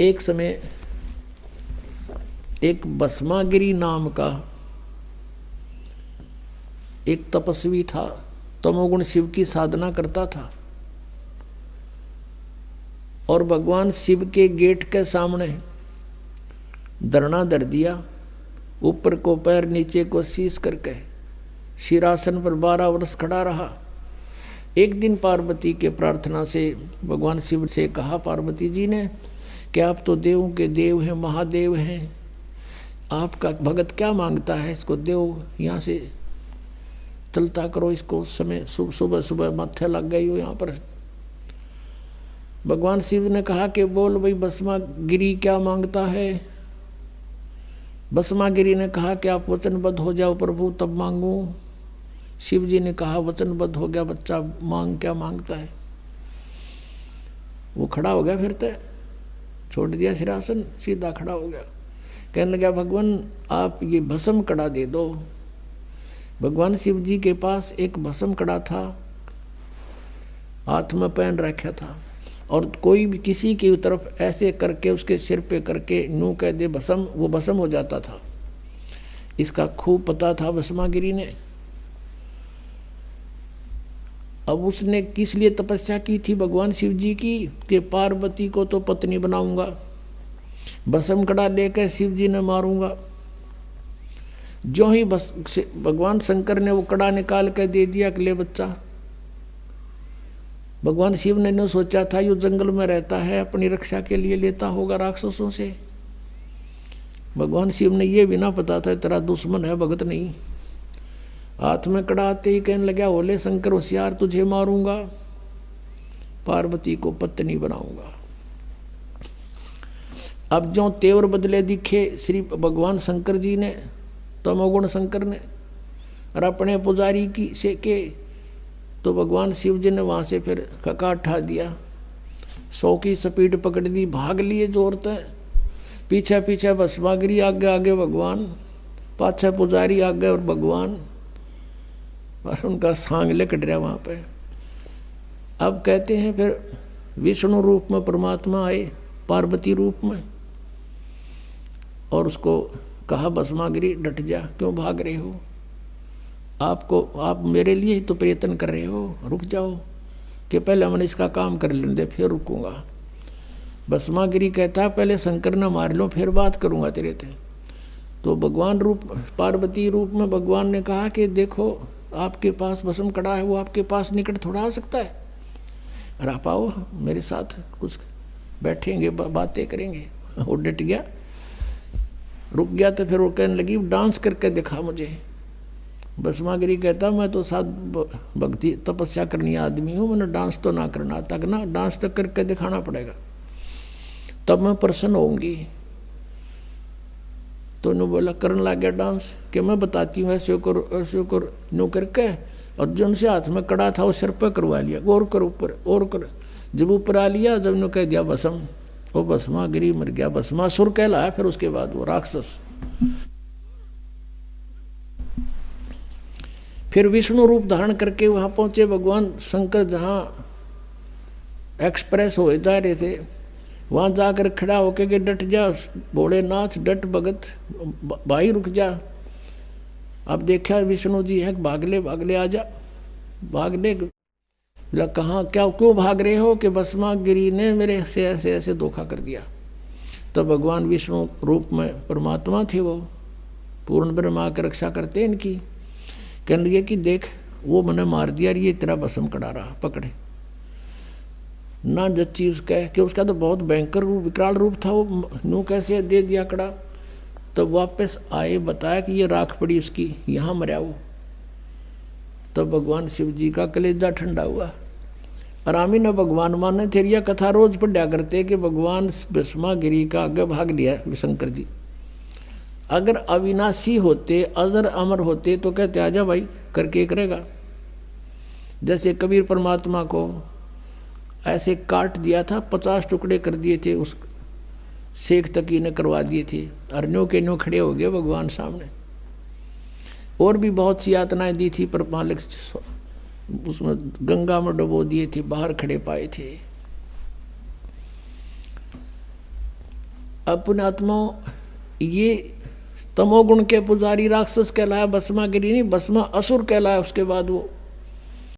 एक समय एक भस्मागिरी नाम का एक तपस्वी था, तमोगुण शिव की साधना करता था और भगवान शिव के गेट के सामने धरना धर दिया, ऊपर को पैर नीचे को शीश करके शीरासन पर 12 वर्ष खड़ा रहा। एक दिन पार्वती के प्रार्थना से भगवान शिव से कहा पार्वती जी ने कि आप तो देवों के देव हैं, महादेव हैं, आपका भगत क्या मांगता है, इसको देव यहाँ से चलता करो, इसको समय सुबह सुबह माथे लग गई हो यहाँ पर। भगवान शिव ने कहा कि बोल भाई भस्मागिरी क्या मांगता है। भस्मागिरी ने कहा कि आप वचनबद्ध हो जाओ प्रभु तब मांगू। शिव जी ने कहा वचनबद्ध हो गया बच्चा, मांग क्या मांगता है। वो खड़ा हो गया, फिर तो छोड़ दिया सिरासन, सीधा खड़ा हो गया। कहने लगा भगवान आप ये भस्म कड़ा दे दो। भगवान शिव जी के पास एक भस्म कड़ा था, हाथ में पहन रखा था, और कोई भी किसी की तरफ ऐसे करके उसके सिर पे करके नू कह दे भस्म, वो भस्म हो जाता था। इसका खूब पता था भस्मागिरी ने। अब उसने किस लिए तपस्या की थी भगवान शिव जी की कि पार्वती को तो पत्नी बनाऊंगा, भस्म कड़ा लेकर शिव जी ने मारूंगा। जो ही भगवान शंकर ने वो कड़ा निकाल कर दे दिया कि ले बच्चा। भगवान शिव ने न सोचा था यो जंगल में रहता है, अपनी रक्षा के लिए लेता होगा राक्षसों से। भगवान शिव ने ये भी ना पता था तेरा दुश्मन है, भगत नहीं। हाथ में कड़ा आते ही कहने लगा ओले शंकर होशियार, तुझे मारूंगा, पार्वती को पत्नी बनाऊंगा। अब जो तेवर बदले दिखे श्री भगवान शंकर जी ने, तमोगुण शंकर ने, और अपने पुजारी की से के, तो भगवान शिव जी ने वहाँ से फिर खका उठा दिया, 100 की स्पीड पकड़ दी, भाग लिए जोर तक। पीछे पीछे भस्मागिरी, आगे आगे भगवान, पाछे पुजारी, आगे और भगवान, और उनका सांग लकड़ रहा वहाँ पे। अब कहते हैं फिर विष्णु रूप में परमात्मा आए, पार्वती रूप में, और उसको कहा भस्मागिरी डट जा, क्यों भाग रहे हो, आप मेरे लिए ही तो प्रयत्न कर रहे हो, रुक जाओ कि पहले मैंने इसका काम कर लेने दे फिर रुकूंगा। भस्मागिरी कहता पहले शंकर ने मार लो फिर बात करूंगा तेरे से। तो भगवान रूप पार्वती रूप में भगवान ने कहा कि देखो आपके पास भस्म कड़ा है, वो आपके पास निकट थोड़ा आ सकता है, और आप आओ मेरे साथ, कुछ बैठेंगे बातें करेंगे। वो डट गया, रुक गया। तो फिर वो कहने लगी डांस करके दिखा मुझे। भस्मागिरी कहता मैं तो साथ भक्ति तपस्या करनी आदमी हूँ, मैंने डांस तो ना करना, तक ना डांस तक करके दिखाना पड़ेगा तब मैं प्रसन्न होंगी। तो उन्होंने बोला करने लग गया डांस कि मैं बताती हूँ ऐसे करो नो करके, और जो उनसे हाथ में कड़ा था वो सिर पर करवा लिया, और कर ऊपर और कर। जब ऊपर आ लिया, जब उन्होंने कह दिया भस्म, वो भस्मागिरी मर गया, भस्मासुर कहलाया फिर उसके बाद वो राक्षस। फिर विष्णु रूप धारण करके वहां पहुंचे भगवान शंकर, जहां एक्सप्रेस हो जा रहे थे, वहां जाकर खड़ा होके के डट जा भोलेनाथ, डट भगत भाई रुक जा। अब देखा विष्णु जी है, भागले भागले आ जा, भागले बोला कहाँ क्या क्यों भाग रहे हो कि भस्मागिरी ने मेरे से ऐसे ऐसे धोखा कर दिया। तो भगवान विष्णु रूप में परमात्मा थे, वो पूर्ण ब्रह्मा की रक्षा करते इनकी। कहने लगे कि देख वो मैंने मार दिया, ये तेरा भस्म कड़ा रहा, पकड़े ना जच्ची उसका, कि उसका तो बहुत भयंकर रूप विकराल रूप था, वो नू कैसे दे दिया कड़ा। तो वापस आए, बताया कि ये राख पड़ी उसकी, यहाँ मरा वो। तो भगवान शिव जी का कलेजा ठंडा हुआ। आरामी न भगवान माने थे, यह कथा रोज पढ़ा करते कि भगवान भस्मागिरी का आगे भाग लिया शंकर जी। अगर अविनाशी होते, अजर अमर होते तो कहते आजा भाई करके करेगा। जैसे कबीर परमात्मा को ऐसे काट दिया था, 50 टुकड़े कर दिए थे, उस शेख तकी ने करवा दिए थे, और न्यों के न्यों खड़े हो गए भगवान सामने। और भी बहुत सी यातनाएं दी थी, पर मालिक उसमें गंगा में डुबो दिए थे, बाहर खड़े पाए थे। अपने आत्माओं ये तमोगुण के पुजारी राक्षस कहलाया, भस्मागिरी नहीं, भस्मा असुर कहलाया। उसके बाद वो